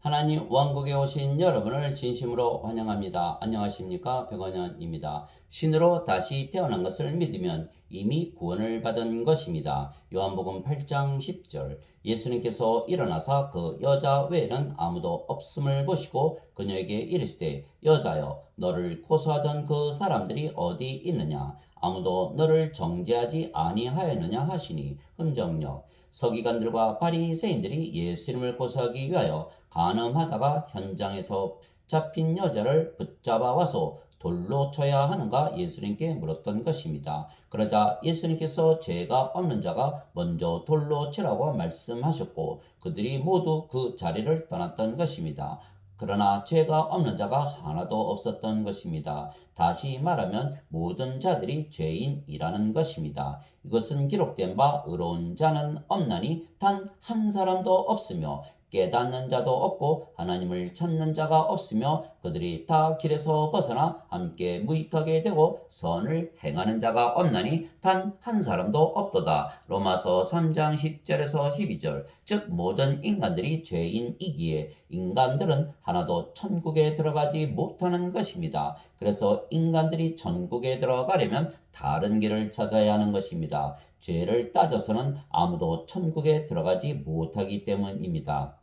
하나님 왕국에 오신 여러분을 진심으로 환영합니다. 안녕하십니까? 백원현입니다. 신으로 다시 태어난 것을 믿으면 이미 구원을 받은 것입니다. 요한복음 8장 10절. 예수님께서 일어나사 그 여자 외에는 아무도 없음을 보시고 그녀에게 이르시되 여자여 너를 고소하던 그 사람들이 어디 있느냐? 아무도 너를 정죄하지 아니하였느냐 하시니 흔적력. 서기관들과 바리새인들이 예수님을 고소하기 위하여 간음하다가 현장에서 잡힌 여자를 붙잡아 와서 돌로 쳐야 하는가 예수님께 물었던 것입니다. 그러자 예수님께서 죄가 없는 자가 먼저 돌로 치라고 말씀하셨고 그들이 모두 그 자리를 떠났던 것입니다. 그러나 죄가 없는 자가 하나도 없었던 것입니다. 다시 말하면 모든 자들이 죄인이라는 것입니다. 이것은 기록된 바 의로운 자는 없나니 단 한 사람도 없으며 깨닫는 자도 없고 하나님을 찾는 자가 없으며 그들이 다 길에서 벗어나 함께 무익하게 되고 선을 행하는 자가 없나니 단 한 사람도 없도다. 로마서 3장 10절에서 12절. 즉 모든 인간들이 죄인이기에 인간들은 하나도 천국에 들어가지 못하는 것입니다. 그래서 인간들이 천국에 들어가려면 다른 길을 찾아야 하는 것입니다. 죄를 따져서는 아무도 천국에 들어가지 못하기 때문입니다.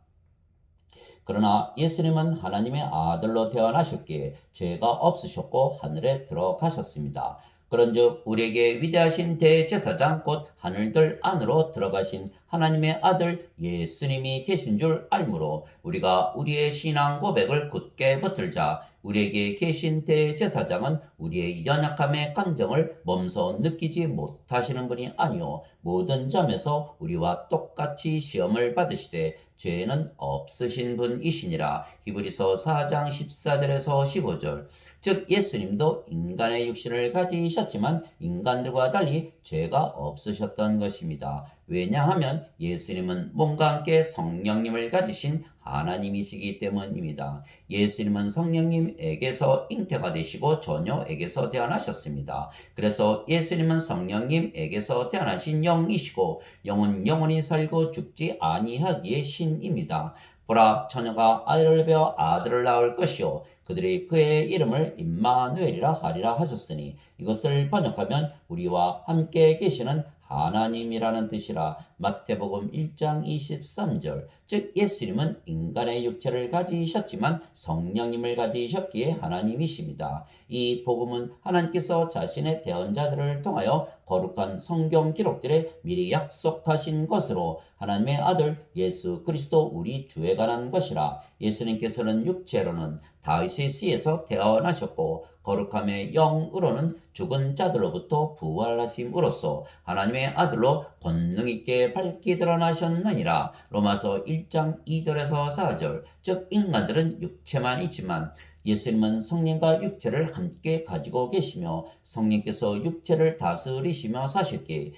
그러나 예수님은 하나님의 아들로 태어나셨기에 죄가 없으셨고 하늘에 들어가셨습니다. 그런즉 우리에게 위대하신 대제사장 곧 하늘들 안으로 들어가신 하나님의 아들 예수님이 계신 줄 알므로 우리가 우리의 신앙 고백을 굳게 붙들자. 우리에게 계신 대제사장은 우리의 연약함의 감정을 몸소 느끼지 못하시는 분이 아니요 모든 점에서 우리와 똑같이 시험을 받으시되 죄는 없으신 분이시니라. 히브리서 4장 14절에서 15절. 즉 예수님도 인간의 육신을 가지셨지만 인간들과 달리 죄가 없으셨던 것입니다. 왜냐하면 예수님은 몸과 함께 성령님을 가지신 하나님이시기 때문입니다. 예수님은 성령님에게서 잉태가 되시고 처녀에게서 태어나셨습니다. 그래서 예수님은 성령님에게서 태어나신 영이시고 영은 영원히 살고 죽지 아니하기에 신입니다. 보라 처녀가 아이를 베어 아들을 낳을 것이요 그들이 그의 이름을 임마누엘이라 하리라 하셨으니 이것을 번역하면 우리와 함께 계시는 하나님이라는 뜻이라. 마태복음 1장 23절. 즉 예수님은 인간의 육체를 가지셨지만 성령님을 가지셨기에 하나님이십니다. 이 복음은 하나님께서 자신의 대언자들을 통하여 거룩한 성경 기록들에 미리 약속하신 것으로 하나님의 아들 예수 그리스도 우리 주에 관한 것이라. 예수님께서는 육체로는 다윗의 씨에서 태어나셨고 거룩함의 영으로는 죽은 자들로부터 부활하심으로써 하나님의 아들로 권능 있게 밝히 드러나셨느니라. 로마서 1장 2절에서 4절. 즉 인간들은 육체만 있지만 예수님은 성령과 육체를 함께 가지고 계시며 성령께서 육체를 다스리시며 사셨기에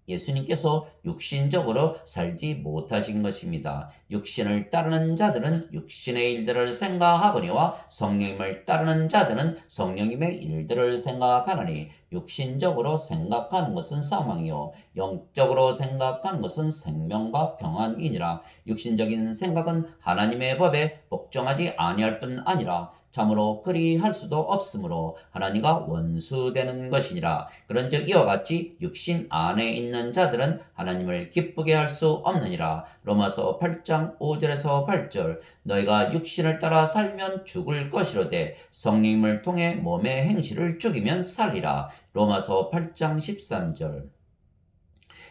예수님께서 육신적으로 살지 못하신 것입니다. 육신을 따르는 자들은 육신의 일들을 생각하거니와 성령님을 따르는 자들은 성령님의 일들을 생각하나니 육신적으로 생각하는 것은 사망이요 영적으로 생각하는 것은 생명과 평안이니라. 육신적인 생각은 하나님의 법에 복종하지 아니할 뿐 아니라 참으로 그리할 수도 없으므로 하나님과 원수되는 것이니라. 그런즉 이와 같이 육신 안에 있는 자들은 하나님을 기쁘게 할 수 없느니라. 로마서 8장 5절에서 8절. 너희가 육신을 따라 살면 죽을 것이로되 성령님을 통해 몸의 행실을 죽이면 살리라. 로마서 8장 13절.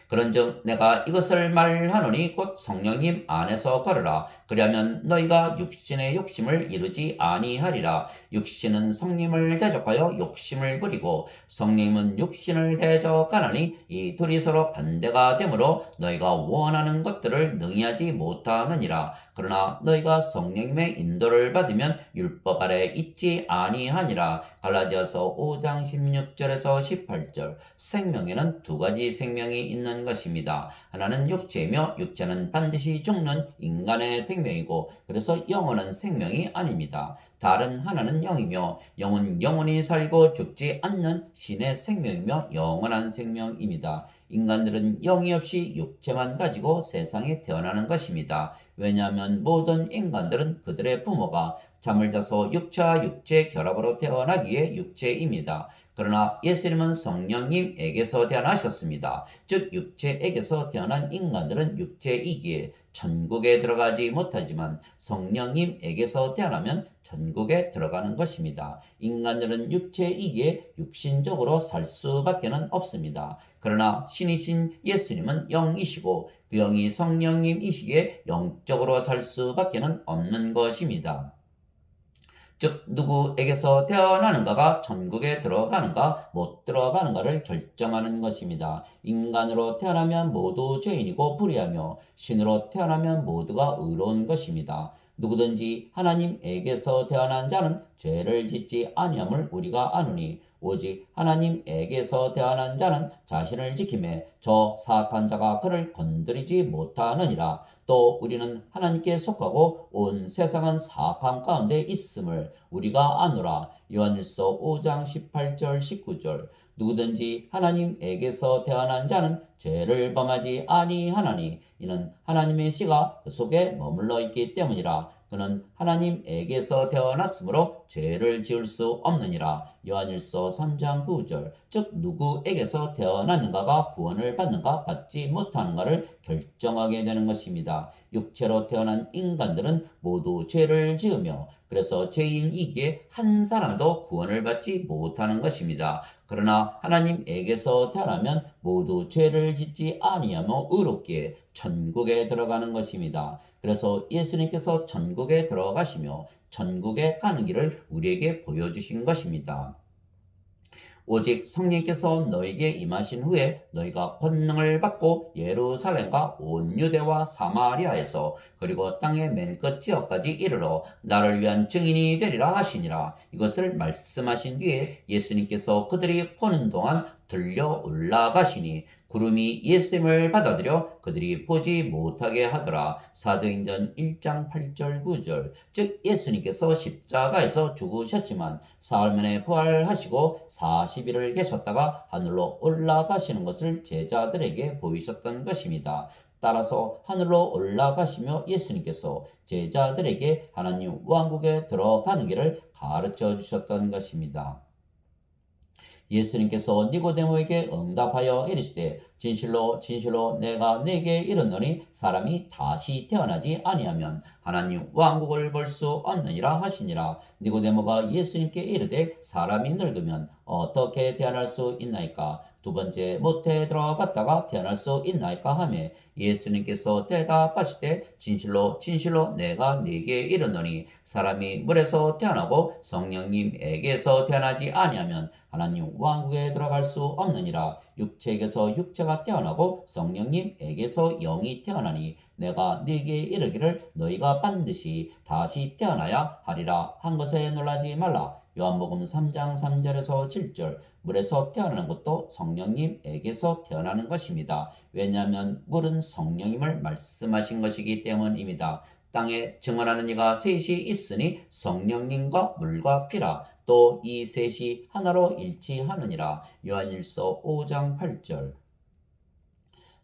그런즉 내가 이것을 말하노니 곧 성령님 안에서 걸으라. 그리하면 너희가 육신의 욕심을 이루지 아니하리라. 육신은 성령님을 대적하여 욕심을 부리고 성령님은 육신을 대적하나니 이 둘이 서로 반대가 되므로 너희가 원하는 것들을 능히 하지 못하느니라. 그러나 너희가 성령님의 인도를 받으면 율법 아래 있지 아니하니라. 갈라디아서 5장 16절에서 18절. 생명에는 두 가지 생명이 있는 있다는 것입니다. 하나는 육체이며 육체는 반드시 죽는 인간의 생명이고 그래서 영원한 생명이 아닙니다. 다른 하나는 영이며 영은 영원히 살고 죽지 않는 신의 생명이며 영원한 생명입니다. 인간들은 영이 없이 육체만 가지고 세상에 태어나는 것입니다. 왜냐하면 모든 인간들은 그들의 부모가 잠을 자서 육체와 육체 결합으로 태어나기에 육체입니다. 그러나 예수님은 성령님에게서 태어나셨습니다. 즉 육체에게서 태어난 인간들은 육체이기에 천국에 들어가지 못하지만 성령님에게서 태어나면 천국에 들어가는 것입니다. 인간들은 육체이기에 육신적으로 살 수밖에 없습니다. 그러나 신이신 예수님은 영이시고 그 영이 성령님이시기에 영적으로 살 수밖에 없는 것입니다. 즉 누구에게서 태어나는가가 천국에 들어가는가 못 들어가는가를 결정하는 것입니다. 인간으로 태어나면 모두 죄인이고 불의하며 신으로 태어나면 모두가 의로운 것입니다. 누구든지 하나님에게서 태어난 자는 죄를 짓지 아니함을 우리가 아노니 오직 하나님에게서 태어난 자는 자신을 지킴에 저 사악한 자가 그를 건드리지 못하느니라. 또 우리는 하나님께 속하고 온 세상은 사악함 가운데 있음을 우리가 아노라. 요한일서 5장 18절 19절. 누구든지 하나님에게서 태어난 자는 죄를 범하지 아니하나니 이는 하나님의 씨가 그 속에 머물러 있기 때문이라. 그는 하나님에게서 태어났으므로 죄를 지을 수 없느니라. 요한일서 3장 9절. 즉 누구에게서 태어났는가가 구원을 받는가 받지 못하는가를 결정하게 되는 것입니다. 육체로 태어난 인간들은 모두 죄를 지으며 그래서 죄인이기에 한 사람도 구원을 받지 못하는 것입니다. 그러나 하나님에게서 태어나면 모두 죄를 짓지 아니하며 의롭게 천국에 들어가는 것입니다. 그래서 예수님께서 천국에 들어가시며 천국에 가는 길을 우리에게 보여주신 것입니다. 오직 성령께서 너에게 임하신 후에 너희가 권능을 받고 예루살렘과 온 유대와 사마리아에서 그리고 땅의 맨 끝 지역까지 이르러 나를 위한 증인이 되리라 하시니라. 이것을 말씀하신 뒤에 예수님께서 그들이 보는 동안 들려 올라가시니 구름이 예수님을 받아들여 그들이 보지 못하게 하더라. 사도행전 1장 8절 9절. 즉 예수님께서 십자가에서 죽으셨지만 사흘 만에 부활하시고 40일을 계셨다가 하늘로 올라가시는 것을 제자들에게 보이셨던 것입니다. 따라서 하늘로 올라가시며 예수님께서 제자들에게 하나님 왕국에 들어가는 길을 가르쳐 주셨던 것입니다. 예수님께서 니고데모에게 응답하여 이르시되 진실로 진실로 내가 네게 이르노니 사람이 다시 태어나지 아니하면 하나님 왕국을 볼 수 없느니라 하시니라. 니고데모가 예수님께 이르되 사람이 늙으면 어떻게 태어날 수 있나이까? 두 번째 모태에 들어갔다가 태어날 수 있나이까 하며 예수님께서 대답하시되 진실로 진실로 내가 네게 이르노니 사람이 물에서 태어나고 성령님에게서 태어나지 아니하면 하나님 왕국에 들어갈 수 없느니라. 육체에게서 육체가 태어나고 성령님에게서 영이 태어나니 내가 네게 이르기를 너희가 반드시 다시 태어나야 하리라 한 것에 놀라지 말라. 요한복음 3장 3절에서 7절. 물에서 태어나는 것도 성령님에게서 태어나는 것입니다. 왜냐하면 물은 성령님을 말씀하신 것이기 때문입니다. 땅에 증언하는 이가 셋이 있으니 성령님과 물과 피라. 또 이 셋이 하나로 일치하느니라. 요한일서 5장 8절.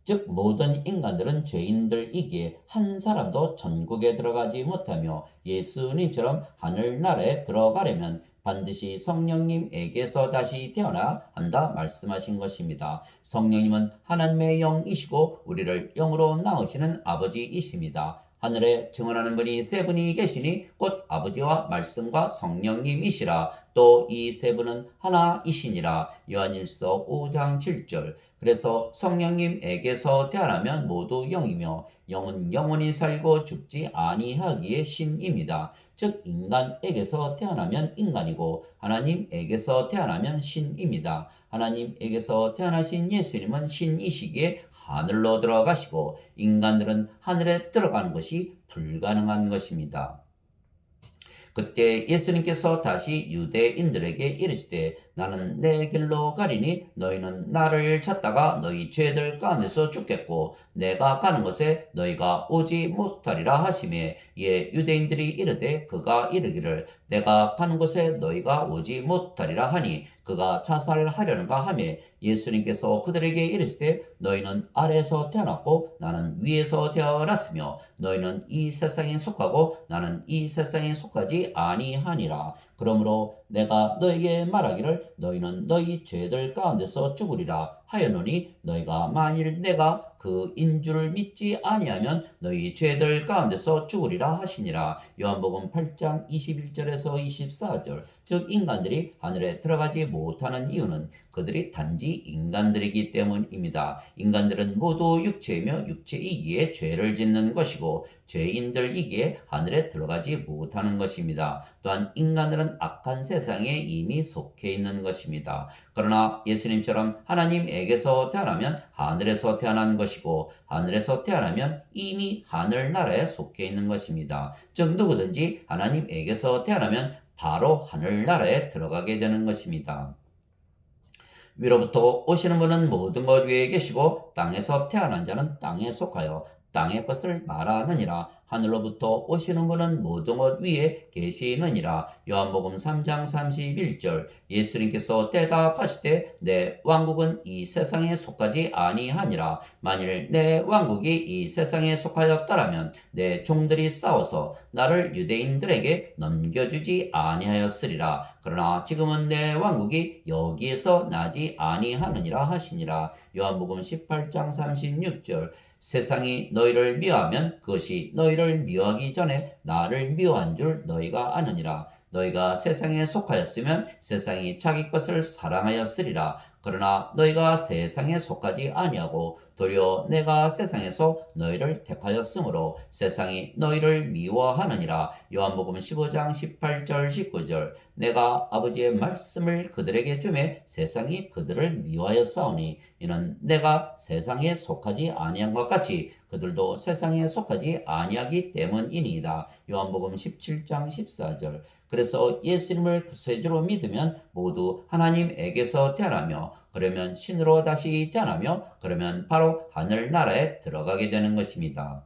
즉 모든 인간들은 죄인들이기에 한 사람도 천국에 들어가지 못하며 예수님처럼 하늘나라에 들어가려면 반드시 성령님에게서 다시 태어나 한다 말씀하신 것입니다. 성령님은 하나님의 영이시고 우리를 영으로 낳으시는 아버지이십니다. 하늘에 증언하는 분이 세 분이 계시니 곧 아버지와 말씀과 성령님이시라. 또 이 세 분은 하나이시니라. 요한일서 5장 7절. 그래서 성령님에게서 태어나면 모두 영이며 영은 영원히 살고 죽지 아니하기에 신입니다. 즉 인간에게서 태어나면 인간이고 하나님에게서 태어나면 신입니다. 하나님에게서 태어나신 예수님은 신이시기에 하늘로 들어가시고 인간들은 하늘에 들어가는 것이 불가능한 것입니다. 그때 예수님께서 다시 유대인들에게 이르시되 나는 내 길로 가리니 너희는 나를 찾다가 너희 죄들 가운데서 죽겠고 내가 가는 곳에 너희가 오지 못하리라 하시매 이에 유대인들이 이르되 그가 이르기를 내가 가는 곳에 너희가 오지 못하리라 하니 그가 자살하려는가 하매 예수님께서 그들에게 이르시되 너희는 아래에서 태어났고 나는 위에서 태어났으며 너희는 이 세상에 속하고 나는 이 세상에 속하지 아니하니라. 그러므로 내가 너에게 말하기를 너희는 너희 죄들 가운데서 죽으리라 하였노니 너희가 만일 내가 그 인줄을 믿지 아니하면 너희 죄들 가운데서 죽으리라 하시니라. 요한복음 8장 21절에서 24절. 즉 인간들이 하늘에 들어가지 못하는 이유는 그들이 단지 인간들이기 때문입니다. 인간들은 모두 육체이며 육체이기에 죄를 짓는 것이고 죄인들이기에 하늘에 들어가지 못하는 것입니다. 또한 인간들은 악한 세상에 이미 속해 있는 것입니다. 그러나 예수님처럼 하나님에게서 태어나면 하늘에서 태어난 것이고 하늘에서 태어나면 이미 하늘나라에 속해 있는 것입니다. 즉 누구든지 하나님에게서 태어나면 바로 하늘나라에 들어가게 되는 것입니다. 위로부터 오시는 분은 모든 것 위에 계시고 땅에서 태어난 자는 땅에 속하여 땅의 것을 말하느니라. 하늘로부터 오시는 분은 모든 것 위에 계시느니라. 요한복음 3장 31절. 예수님께서 대답하시되 내 왕국은 이 세상에 속하지 아니하니라. 만일 내 왕국이 이 세상에 속하였더라면 내 종들이 싸워서 나를 유대인들에게 넘겨주지 아니하였으리라. 그러나 지금은 내 왕국이 여기에서 나지 아니하느니라 하시니라. 요한복음 18장 36절. 세상이 너희를 미워하면 그것이 너희를 미워하기 전에 나를 미워한 줄 너희가 아느니라. 너희가 세상에 속하였으면 세상이 자기 것을 사랑하였으리라. 그러나 너희가 세상에 속하지 아니하고 도리어 내가 세상에서 너희를 택하였으므로 세상이 너희를 미워하느니라. 요한복음 15장 18절 19절. 내가 아버지의 말씀을 그들에게 주매 세상이 그들을 미워하였사오니 이는 내가 세상에 속하지 아니한 것 같이 그들도 세상에 속하지 아니하기 때문이니이다. 요한복음 17장 14절. 그래서 예수님을 구세주로 믿으면 모두 하나님에게서 태어나며 그러면 신으로 다시 태어나며 그러면 바로 하늘나라에 들어가게 되는 것입니다.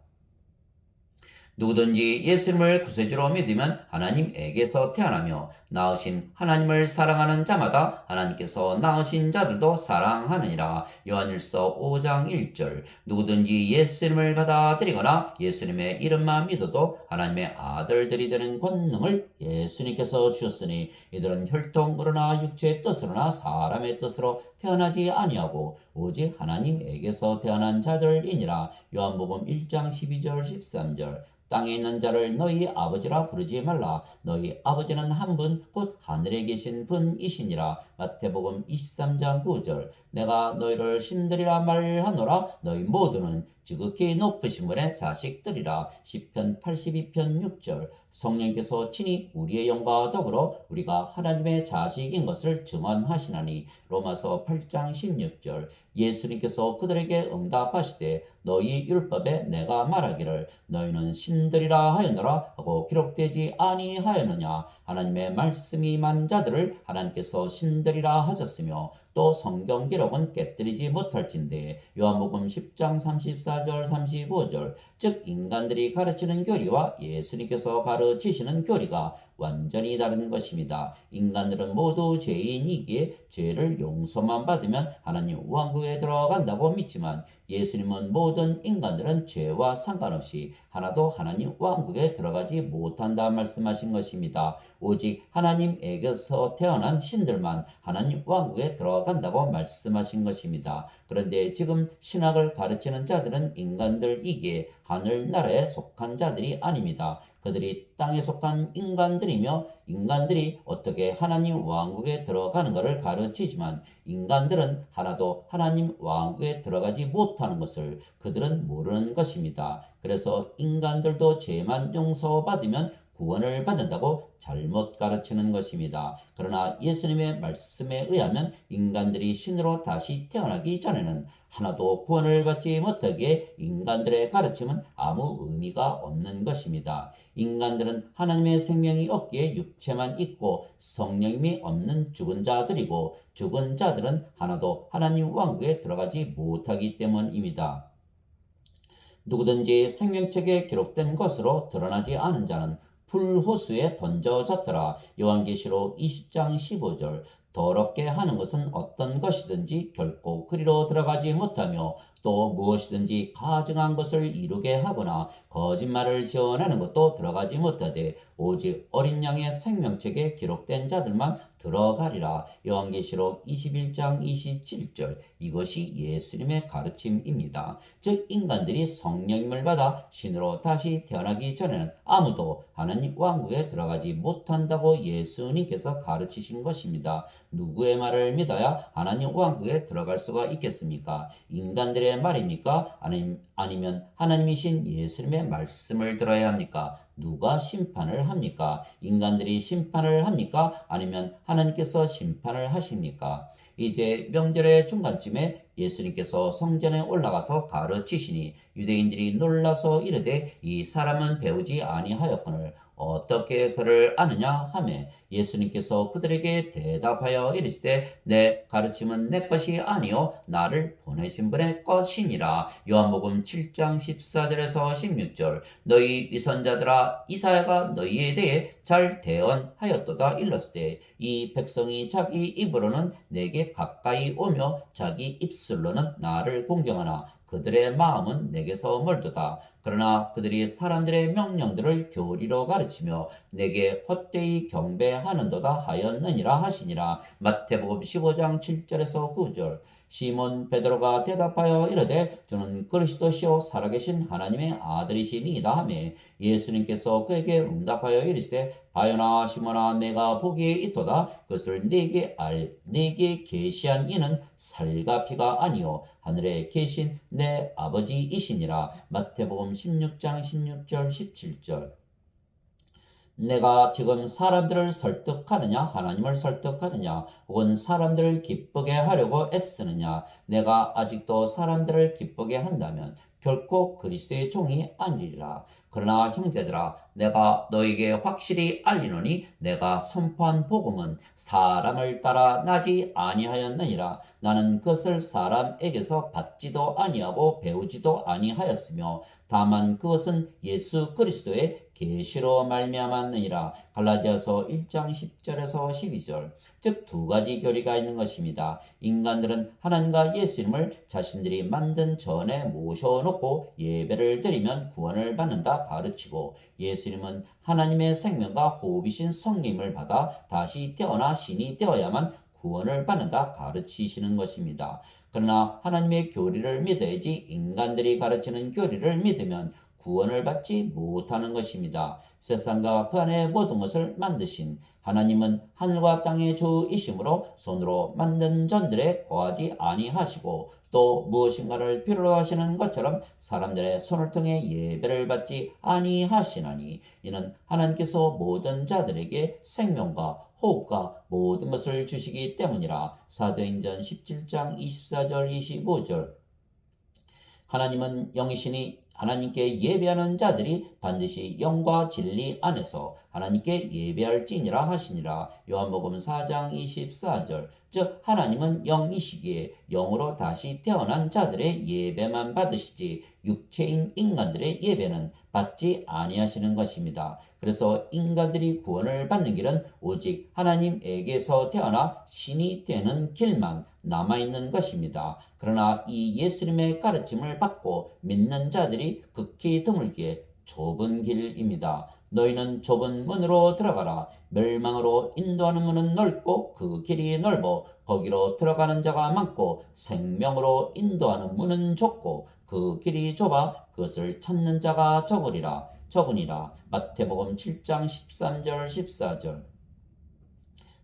누구든지 예수님을 구세주로 믿으면 하나님에게서 태어나며 낳으신 하나님을 사랑하는 자마다 하나님께서 낳으신 자들도 사랑하느니라. 요한일서 5장 1절. 누구든지 예수님을 받아들이거나 예수님의 이름만 믿어도 하나님의 아들들이 되는 권능을 예수님께서 주셨으니 이들은 혈통으로나 육체의 뜻으로나 사람의 뜻으로 태어나지 아니하고 오직 하나님에게서 태어난 자들이니라. 요한복음 1장 12절 13절. 땅에 있는 자를 너희 아버지라 부르지 말라. 너희 아버지는 한 분 곧 하늘에 계신 분이시니라. 마태복음 23장 9절. 내가 너희를 신들이라 말하노라. 너희 모두는 지극히 높으신 분의 자식들이라. 시편 82편 6절. 성령께서 친히 우리의 영과 더불어 우리가 하나님의 자식인 것을 증언하시나니. 로마서 8장 16절. 예수님께서 그들에게 응답하시되 너희 율법에 내가 말하기를 너희는 신들이라 하였노라 하고 기록되지 아니하였느냐. 하나님의 말씀이 임한 자들을 하나님께서 신들이라 하셨으며 또 성경 기록은 깨뜨리지 못할진대. 요한복음 10장 34절 35절. 즉 인간들이 가르치는 교리와 예수님께서 가르치시는 교리가 완전히 다른 것입니다. 인간들은 모두 죄인이기에 죄를 용서만 받으면 하나님 왕국에 들어간다고 믿지만 예수님은 모든 인간들은 죄와 상관없이 하나도 하나님 왕국에 들어가지 못한다 말씀하신 것입니다. 오직 하나님에게서 태어난 신들만 하나님 왕국에 들어간다고 말씀하신 것입니다. 그런데 지금 신학을 가르치는 자들은 인간들이기에 하늘나라에 속한 자들이 아닙니다. 그들이 땅에 속한 인간들이며 인간들이 어떻게 하나님 왕국에 들어가는 것을 가르치지만 인간들은 하나도 하나님 왕국에 들어가지 못하는 것을 그들은 모르는 것입니다. 그래서 인간들도 죄만 용서받으면 구원을 받는다고 잘못 가르치는 것입니다. 그러나 예수님의 말씀에 의하면 인간들이 신으로 다시 태어나기 전에는 하나도 구원을 받지 못하기에 인간들의 가르침은 아무 의미가 없는 것입니다. 인간들은 하나님의 생명이 없기에 육체만 있고 성령님이 없는 죽은 자들이고 죽은 자들은 하나도 하나님 왕국에 들어가지 못하기 때문입니다. 누구든지 생명책에 기록된 것으로 드러나지 않은 자는 풀호수에 던져졌더라. 요한계시록 20장 15절. 더럽게 하는 것은 어떤 것이든지 결코 그리로 들어가지 못하며 또 무엇이든지 가증한 것을 이루게 하거나 거짓말을 지어내는 것도 들어가지 못하되 오직 어린 양의 생명책에 기록된 자들만 들어가리라. 요한계시록 21장 27절. 이것이 예수님의 가르침입니다. 즉 인간들이 성령님을 받아 신으로 다시 태어나기 전에는 아무도 하나님 왕국에 들어가지 못한다고 예수님께서 가르치신 것입니다. 누구의 말을 믿어야 하나님 왕국에 들어갈 수가 있겠습니까? 인간들의 말입니까? 아니면 하나님이신 예수님의 말씀을 들어야 합니까? 누가 심판을 합니까? 인간들이 심판을 합니까? 아니면 하나님께서 심판을 하십니까? 이제 명절의 중간쯤에 예수님께서 성전에 올라가서 가르치시니 유대인들이 놀라서 이르되 이 사람은 배우지 아니하였거늘 어떻게 그를 아느냐 하매 예수님께서 그들에게 대답하여 이르시되 내 가르침은 내 것이 아니요 나를 보내신 분의 것이니라. 요한복음 7장 14절에서 16절. 너희 위선자들아 이사야가 너희에 대해 잘 대언하였도다 일렀으되 이 백성이 자기 입으로는 내게 가까이 오며 자기 입술로는 나를 공경하나 그들의 마음은 내게서 멀도다. 그러나 그들이 사람들의 명령들을 교리로 가르치며 내게 헛되이 경배하는도다 하였느니라 하시니라. 마태복음 15장 7절에서 9절. 시몬 베드로가 대답하여 이르되 주는 그리스도시요 살아계신 하나님의 아들이시니이다 하매 예수님께서 그에게 응답하여 이르시되 바요나 시몬아 내가 보기에 있도다. 그것을 네게 계시한 이는 살과 피가 아니요 하늘에 계신 내 아버지이시니라. 마태복음 16장 16절 17절. 내가 지금 사람들을 설득하느냐 하나님을 설득하느냐 혹은 사람들을 기쁘게 하려고 애쓰느냐 내가 아직도 사람들을 기쁘게 한다면 결코 그리스도의 종이 아니리라. 그러나 형제들아 내가 너에게 확실히 알리노니 내가 선포한 복음은 사람을 따라 나지 아니하였느니라. 나는 그것을 사람에게서 받지도 아니하고 배우지도 아니하였으며 다만 그것은 예수 그리스도의 계시로 말미암았느니라. 갈라디아서 1장 10절에서 12절. 즉 두 가지 교리가 있는 것입니다. 인간들은 하나님과 예수님을 자신들이 만든 전에 모셔놓고 예배를 드리면 구원을 받는다 가르치고 예수님은 하나님의 생명과 호흡이신 성령을 받아 다시 태어나 신이 되어야만 구원을 받는다 가르치시는 것입니다. 그러나 하나님의 교리를 믿어야지 인간들이 가르치는 교리를 믿으면 구원을 받지 못하는 것입니다. 세상과 그 안에 모든 것을 만드신 하나님은 하늘과 땅의 주이심으로 손으로 만든 전들에 거하지 아니하시고 또 무엇인가를 필요로 하시는 것처럼 사람들의 손을 통해 예배를 받지 아니하시나니 이는 하나님께서 모든 자들에게 생명과 호흡과 모든 것을 주시기 때문이라. 사도행전 17장 24절 25절. 하나님은 영이시니 하나님께 예배하는 자들이 반드시 영과 진리 안에서 하나님께 예배할지니라 하시니라. 요한복음 4장 24절. 즉 하나님은 영이시기에 영으로 다시 태어난 자들의 예배만 받으시지 육체인 인간들의 예배는 받지 아니하시는 것입니다. 그래서 인간들이 구원을 받는 길은 오직 하나님에게서 태어나 신이 되는 길만 남아있는 것입니다. 그러나 이 예수님의 가르침을 받고 믿는 자들이 극히 드물기에 좁은 길입니다. 너희는 좁은 문으로 들어가라. 멸망으로 인도하는 문은 넓고 그 길이 넓어 거기로 들어가는 자가 많고 생명으로 인도하는 문은 좁고 그 길이 좁아 그것을 찾는 자가 적으니라. 마태복음 7장 13절 14절.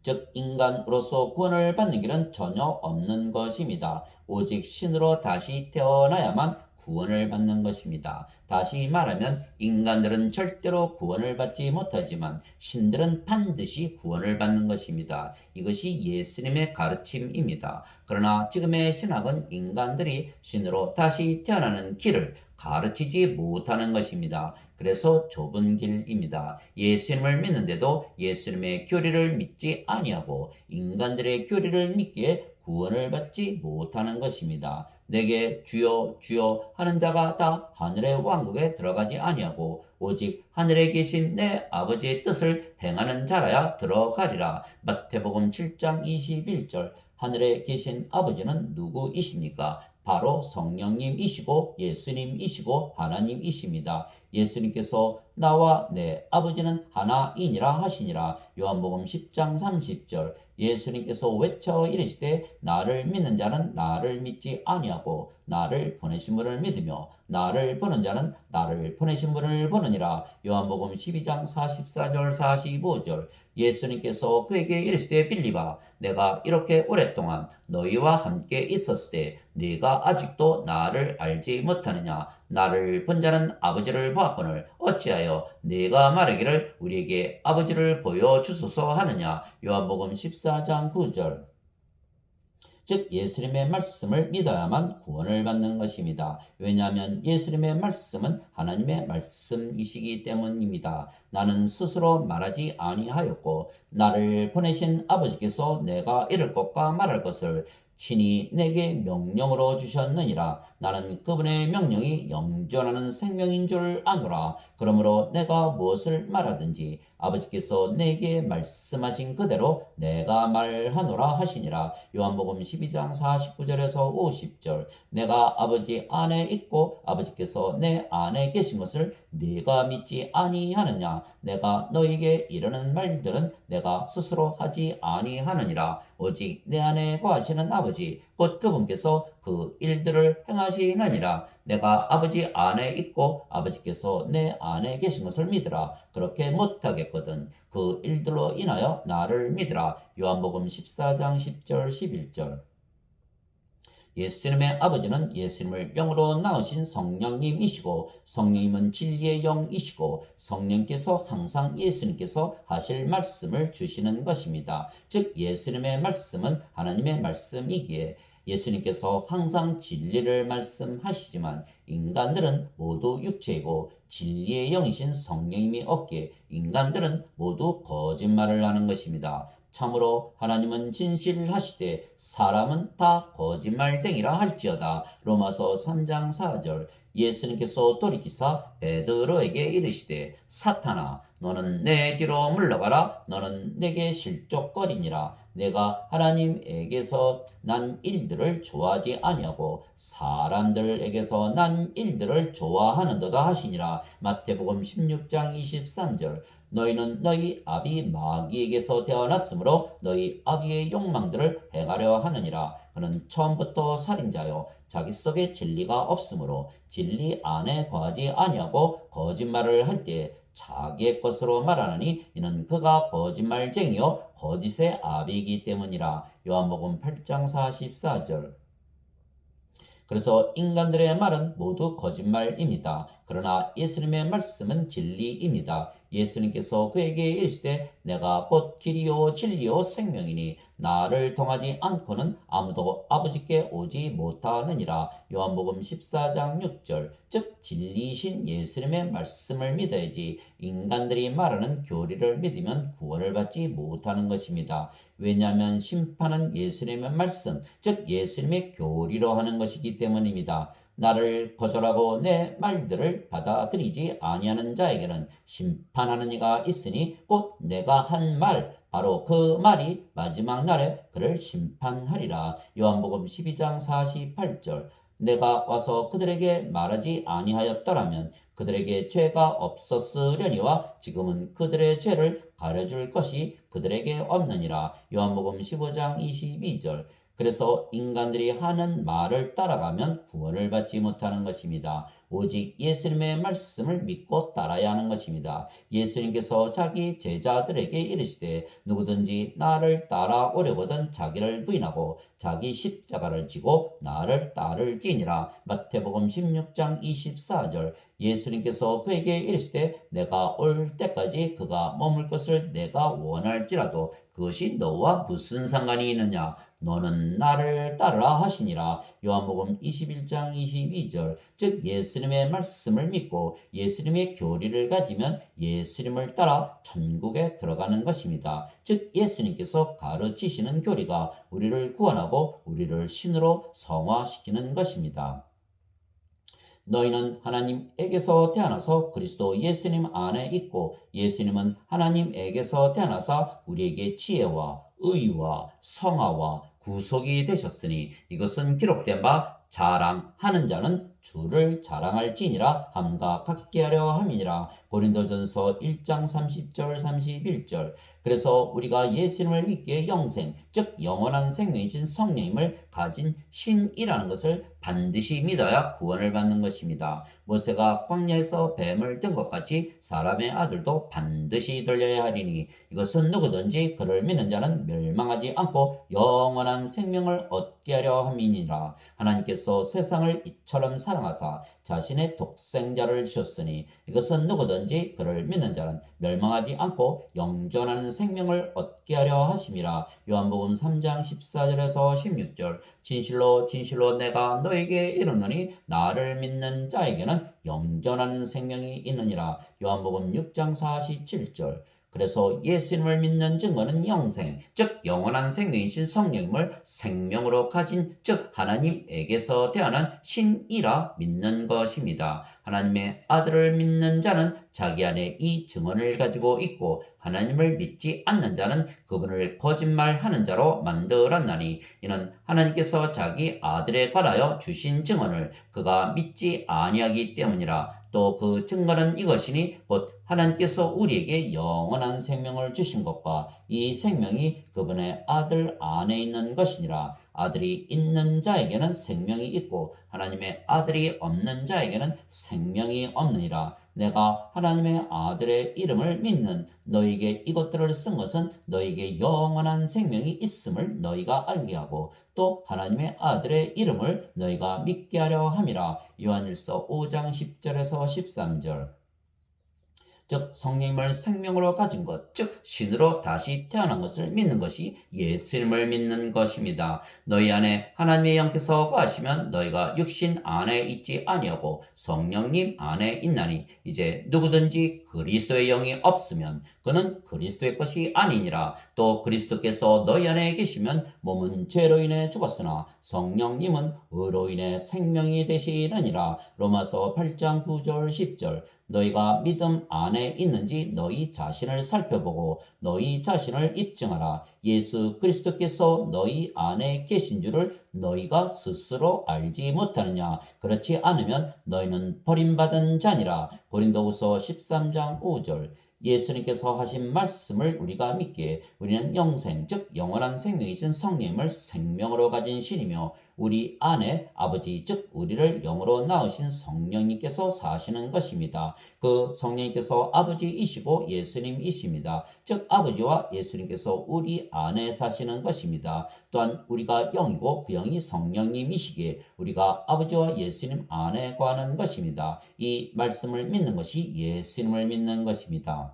즉 인간으로서 구원을 받는 길은 전혀 없는 것입니다. 오직 신으로 다시 태어나야만 구원을 받는 것입니다. 다시 말하면 인간들은 절대로 구원을 받지 못하지만 신들은 반드시 구원을 받는 것입니다. 이것이 예수님의 가르침입니다. 그러나 지금의 신학은 인간들이 신으로 다시 태어나는 길을 가르치지 못하는 것입니다. 그래서 좁은 길입니다. 예수님을 믿는데도 예수님의 교리를 믿지 아니하고 인간들의 교리를 믿기에 구원을 받지 못하는 것입니다. 내게 주여 주여 하는 자가 다 하늘의 왕국에 들어가지 아니하고 오직 하늘에 계신 내 아버지의 뜻을 행하는 자라야 들어가리라. 마태복음 7장 21절. 하늘에 계신 아버지는 누구이십니까? 바로 성령님이시고 예수님이시고 하나님이십니다. 예수님께서 나와 내 아버지는 하나이니라 하시니라. 요한복음 10장 30절. 예수님께서 외쳐 이르시되 나를 믿는 자는 나를 믿지 아니하고 나를 보내신 분을 믿으며 나를 보는 자는 나를 보내신 분을 보느니라. 요한복음 12장 44절 45절. 예수님께서 그에게 이르시되 빌립아 내가 이렇게 오랫동안 너희와 함께 있었을 때 네가 아직도 나를 알지 못하느냐? 나를 본 자는 아버지를 보았거늘 어찌하여 네가 말하기를 우리에게 아버지를 보여주소서 하느냐? 요한복음 14장 9절. 즉 예수님의 말씀을 믿어야만 구원을 받는 것입니다. 왜냐하면 예수님의 말씀은 하나님의 말씀이시기 때문입니다. 나는 스스로 말하지 아니하였고 나를 보내신 아버지께서 내가 이를 것과 말할 것을 친히 내게 명령으로 주셨느니라. 나는 그분의 명령이 영존하는 생명인 줄 아노라. 그러므로 내가 무엇을 말하든지 아버지께서 내게 말씀하신 그대로 내가 말하노라 하시니라. 요한복음 12장 49절에서 50절. 내가 아버지 안에 있고 아버지께서 내 안에 계신 것을 네가 믿지 아니하느냐? 내가 너에게 이르는 말들은 내가 스스로 하지 아니하느니라. 오직 내 안에 거하시는 아버지 곧 그분께서 그 일들을 행하시느니라. 내가 아버지 안에 있고 아버지께서 내 안에 계신 것을 믿으라. 그렇게 못하겠거든 그 일들로 인하여 나를 믿으라. 요한복음 14장 10절 11절. 예수님의 아버지는 예수님을 영으로 낳으신 성령님이시고 성령님은 진리의 영이시고 성령께서 항상 예수님께서 하실 말씀을 주시는 것입니다. 즉 예수님의 말씀은 하나님의 말씀이기에 예수님께서 항상 진리를 말씀하시지만 인간들은 모두 육체이고 진리의 영이신 성령님이 없기에 인간들은 모두 거짓말을 하는 것입니다. 참으로 하나님은 진실하시되 사람은 다 거짓말쟁이라 할지어다. 로마서 3장 4절. 예수님께서 돌이키사 베드로에게 이르시되 사탄아 너는 내 뒤로 물러가라. 너는 내게 실족거리니라. 내가 하나님에게서 난 일들을 좋아하지 아니하고 사람들에게서 난 일들을 좋아하는도다 하시니라. 마태복음 16장 23절. 너희는 너희 아비 마귀에게서 태어났으므로 너희 아비의 욕망들을 행하려 하느니라. 그는 처음부터 살인자요 자기 속에 진리가 없으므로 진리 안에 거하지 아니하고 거짓말을 할 때 자기의 것으로 말하느니 이는 그가 거짓말쟁이요 거짓의 아비이기 때문이라. 요한복음 8장 44절. 그래서 인간들의 말은 모두 거짓말입니다. 그러나 예수님의 말씀은 진리입니다. 예수님께서 그에게 이르시되 내가 곧 길이요 진리요 생명이니 나를 통하지 않고는 아무도 아버지께 오지 못하느니라. 요한복음 14장 6절. 즉 진리이신 예수님의 말씀을 믿어야지 인간들이 말하는 교리를 믿으면 구원을 받지 못하는 것입니다. 왜냐하면 심판은 예수님의 말씀, 즉 예수님의 교리로 하는 것이기 때문입니다. 나를 거절하고 내 말들을 받아들이지 아니하는 자에게는 심판하는 이가 있으니 곧 내가 한 말 바로 그 말이 마지막 날에 그를 심판하리라. 요한복음 12장 48절. 내가 와서 그들에게 말하지 아니하였더라면 그들에게 죄가 없었으려니와 지금은 그들의 죄를 가려줄 것이 그들에게 없느니라. 요한복음 15장 22절. 그래서 인간들이 하는 말을 따라가면 구원을 받지 못하는 것입니다. 오직 예수님의 말씀을 믿고 따라야 하는 것입니다. 예수님께서 자기 제자들에게 이르시되 누구든지 나를 따라오려거든 자기를 부인하고 자기 십자가를 지고 나를 따를지니라. 마태복음 16장 24절. 예수님께서 그에게 이르시되 내가 올 때까지 그가 머물 것을 내가 원할지라도 그것이 너와 무슨 상관이 있느냐? 너는 나를 따르라 하시니라. 요한복음 21장 22절. 즉 예수님의 말씀을 믿고 예수님의 교리를 가지면 예수님을 따라 천국에 들어가는 것입니다. 즉 예수님께서 가르치시는 교리가 우리를 구원하고 우리를 신으로 성화시키는 것입니다. 너희는 하나님에게서 태어나서 그리스도 예수님 안에 있고 예수님은 하나님에게서 태어나사 우리에게 지혜와 의와 성화와 구속이 되셨으니 이것은 기록된 바 자랑하는 자는 주를 자랑할지니라 함과 같게 하려 함이니라. 고린도전서 1장 30절 31절. 그래서 우리가 예수님을 믿기에 영생 즉 영원한 생명이신 성령님을 가진 신이라는 것을 반드시 믿어야 구원을 받는 것입니다. 모세가 광야에서 뱀을 든 것 같이 사람의 아들도 반드시 들려야 하리니 이것은 누구든지 그를 믿는 자는 멸망하지 않고 영원한 생명을 얻게 하려 함이니라. 하나님께서 세상을 이처럼 사랑하사 자신의 독생자를 주셨으니 이것은 누구든지 그를 믿는 자는 멸망하지 않고 영존하는 생명을 얻게 하려 하심이라. 요한복음 3장 14절에서 16절. 진실로 진실로 내가 너에게 이르노니 나를 믿는 자에게는 영존하는 생명이 있느니라. 요한복음 6장 47절. 그래서 예수님을 믿는 증거는 영생, 즉 영원한 생명이신 성령님을 생명으로 가진 즉 하나님에게서 태어난 신이라 믿는 것입니다. 하나님의 아들을 믿는 자는 자기 안에 이 증언을 가지고 있고 하나님을 믿지 않는 자는 그분을 거짓말하는 자로 만들었나니 이는 하나님께서 자기 아들에 관하여 주신 증언을 그가 믿지 아니하기 때문이라. 또 그 증거는 이것이니 곧 하나님께서 우리에게 영원한 생명을 주신 것과 이 생명이 그분의 아들 안에 있는 것이니라. 아들이 있는 자에게는 생명이 있고 하나님의 아들이 없는 자에게는 생명이 없느니라. 내가 하나님의 아들의 이름을 믿는 너에게 이것들을 쓴 것은 너에게 영원한 생명이 있음을 너희가 알게 하고 또 하나님의 아들의 이름을 너희가 믿게 하려 함이라. 요한일서 5장 10절에서 13절. 즉 성령님을 생명으로 가진 것, 즉 신으로 다시 태어난 것을 믿는 것이 예수님을 믿는 것입니다. 너희 안에 하나님의 영께서 거하시면 너희가 육신 안에 있지 아니하고 성령님 안에 있나니 이제 누구든지 그리스도의 영이 없으면 그는 그리스도의 것이 아니니라. 또 그리스도께서 너희 안에 계시면 몸은 죄로 인해 죽었으나 성령님은 의로 인해 생명이 되시느니라. 로마서 8장 9절 10절. 너희가 믿음 안에 있는지 너희 자신을 살펴보고 너희 자신을 입증하라. 예수 그리스도께서 너희 안에 계신 줄을 너희가 스스로 알지 못하느냐. 그렇지 않으면 너희는 버림받은 자니라. 고린도후서 13장 5절. 예수님께서 하신 말씀을 우리가 믿기에 우리는 영생 즉 영원한 생명이신 성령님을 생명으로 가진 신이며 우리 안에 아버지 즉 우리를 영으로 낳으신 성령님께서 사시는 것입니다. 그 성령님께서 아버지이시고 예수님이십니다. 즉 아버지와 예수님께서 우리 안에 사시는 것입니다. 또한 우리가 영이고 그 영이 성령님이시기에 우리가 아버지와 예수님 안에 거하는 것입니다. 이 말씀을 믿는 것이 예수님을 믿는 것입니다.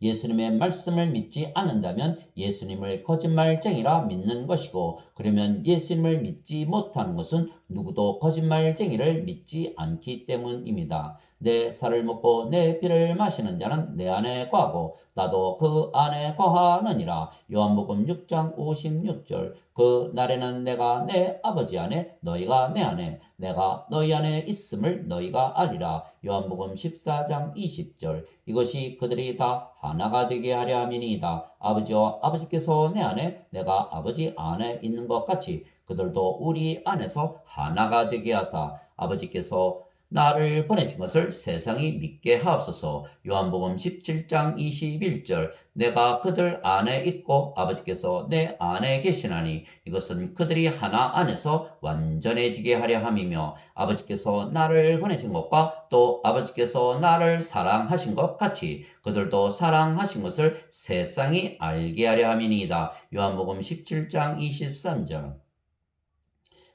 예수님의 말씀을 믿지 않는다면 예수님을 거짓말쟁이라 믿는 것이고 그러면 예수님을 믿지 못하는 것은 누구도 거짓말쟁이를 믿지 않기 때문입니다. 내 살을 먹고 내 피를 마시는 자는 내 안에 거하고 나도 그 안에 거하느니라. 요한복음 6장 56절. 그 날에는 내가 내 아버지 안에 너희가 내 안에 내가 너희 안에 있음을 너희가 알리라. 요한복음 14장 20절. 이것이 그들이 다 하나가 되게 하려 함이니이다. 아버지와 아버지께서 내 안에 내가 아버지 안에 있는 것 같이 그들도 우리 안에서 하나가 되게 하사 아버지께서 나를 보내신 것을 세상이 믿게 하옵소서. 요한복음 17장 21절 내가 그들 안에 있고 아버지께서 내 안에 계시나니 이것은 그들이 하나 안에서 완전해지게 하려 함이며 아버지께서 나를 보내신 것과 또 아버지께서 나를 사랑하신 것 같이 그들도 사랑하신 것을 세상이 알게 하려 함이니이다. 요한복음 17장 23절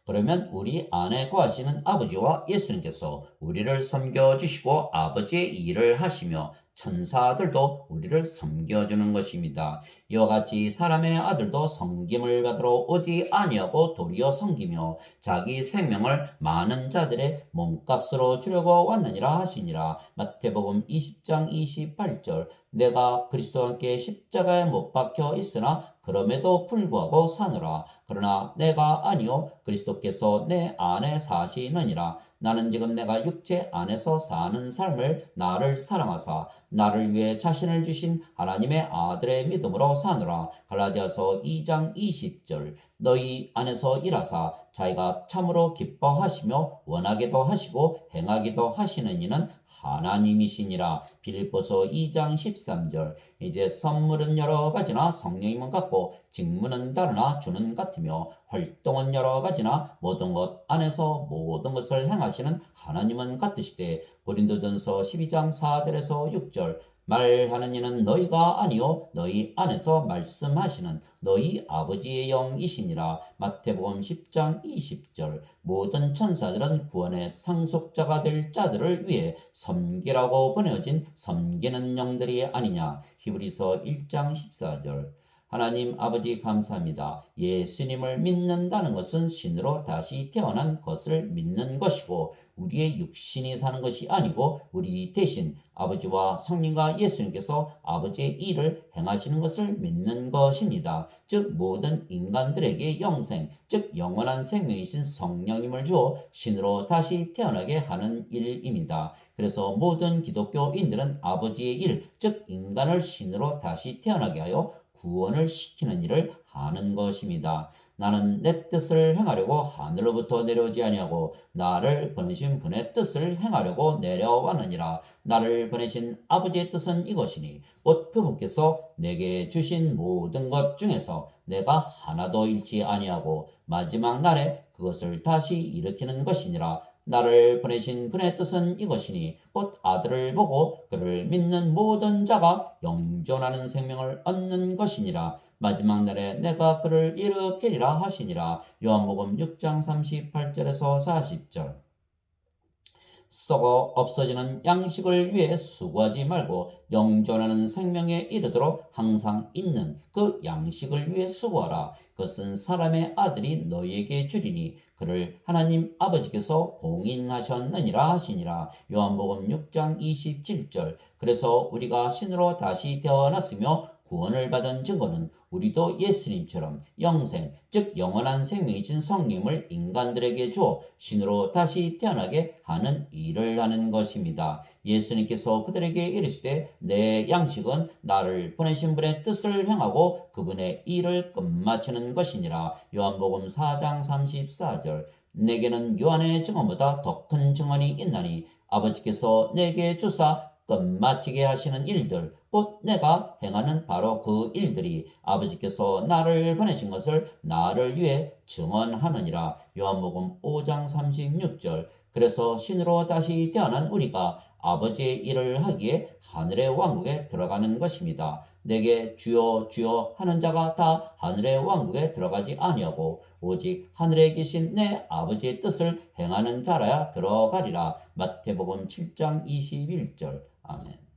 그러면 우리 안에 거하시는 아버지와 예수님께서 우리를 섬겨주시고 아버지의 일을 하시며 천사들도 우리를 섬겨주는 것입니다. 이와 같이 사람의 아들도 섬김을 받으러 오지 아니하고 도리어 섬기며 자기 생명을 많은 자들의 몸값으로 주려고 왔느니라 하시니라. 마태복음 20장 28절 내가 그리스도와 함께 십자가에 못 박혀 있으나 그럼에도 불구하고 사노라. 그러나 내가 아니요 그리스도께서 내 안에 사시느니라. 나는 지금 내가 육체 안에서 사는 삶을 나를 사랑하사 나를 위해 자신을 주신 하나님의 아들의 믿음으로 사노라. 갈라디아서 2장 20절 너희 안에서 일하사 자기가 참으로 기뻐하시며 원하게도 하시고 행하기도 하시는 이는 하나님이시니라. 빌립보서 2장 13절 이제 선물은 여러 가지나 성령님은 같고 직무는 다르나 주는 같으며 활동은 여러 가지나 모든 것 안에서 모든 것을 행하시는 하나님은 같으시되 고린도전서 12장 4절에서 6절 말하는 이는 너희가 아니요 너희 안에서 말씀하시는 너희 아버지의 영이시니라. 마태복음 10장 20절 모든 천사들은 구원의 상속자가 될 자들을 위해 섬기라고 보내어진 섬기는 영들이 아니냐. 히브리서 1장 14절 하나님 아버지 감사합니다. 예수님을 믿는다는 것은 신으로 다시 태어난 것을 믿는 것이고 우리의 육신이 사는 것이 아니고 우리 대신 아버지와 성령과 예수님께서 아버지의 일을 행하시는 것을 믿는 것입니다. 즉 모든 인간들에게 영생, 즉 영원한 생명이신 성령님을 주어 신으로 다시 태어나게 하는 일입니다. 그래서 모든 기독교인들은 아버지의 일, 즉 인간을 신으로 다시 태어나게 하여 구원을 시키는 일을 하는 것입니다. 나는 내 뜻을 행하려고 하늘로부터 내려오지 아니하고 나를 보내신 분의 뜻을 행하려고 내려왔느니라. 나를 보내신 아버지의 뜻은 이것이니 곧 그분께서 내게 주신 모든 것 중에서 내가 하나도 잃지 아니하고 마지막 날에 그것을 다시 일으키는 것이니라. 나를 보내신 분의 뜻은 이것이니 곧 아들을 보고 그를 믿는 모든 자가 영존하는 생명을 얻는 것이니라. 마지막 날에 내가 그를 일으키리라 하시니라. 요한복음 6장 38절에서 40절 썩어 없어지는 양식을 위해 수고하지 말고 영존하는 생명에 이르도록 항상 있는 그 양식을 위해 수고하라. 그것은 사람의 아들이 너희에게 주리니 그를 하나님 아버지께서 공인하셨느니라 하시니라. 요한복음 6장 27절 그래서 우리가 신으로 다시 태어났으며 구원을 받은 증거는 우리도 예수님처럼 영생, 즉 영원한 생명이신 성령을 인간들에게 주어 신으로 다시 태어나게 하는 일을 하는 것입니다. 예수님께서 그들에게 이르시되 내 양식은 나를 보내신 분의 뜻을 행하고 그분의 일을 끝마치는 것이니라. 요한복음 4장 34절 내게는 요한의 증언보다 더 큰 증언이 있나니 아버지께서 내게 주사 끝마치게 하시는 일들 곧 내가 행하는 바로 그 일들이 아버지께서 나를 보내신 것을 나를 위해 증언하느니라. 요한복음 5장 36절 그래서 신으로 다시 태어난 우리가 아버지의 일을 하기에 하늘의 왕국에 들어가는 것입니다. 내게 주여 주여 하는 자가 다 하늘의 왕국에 들어가지 아니하고 오직 하늘에 계신 내 아버지의 뜻을 행하는 자라야 들어가리라. 마태복음 7장 21절 아멘.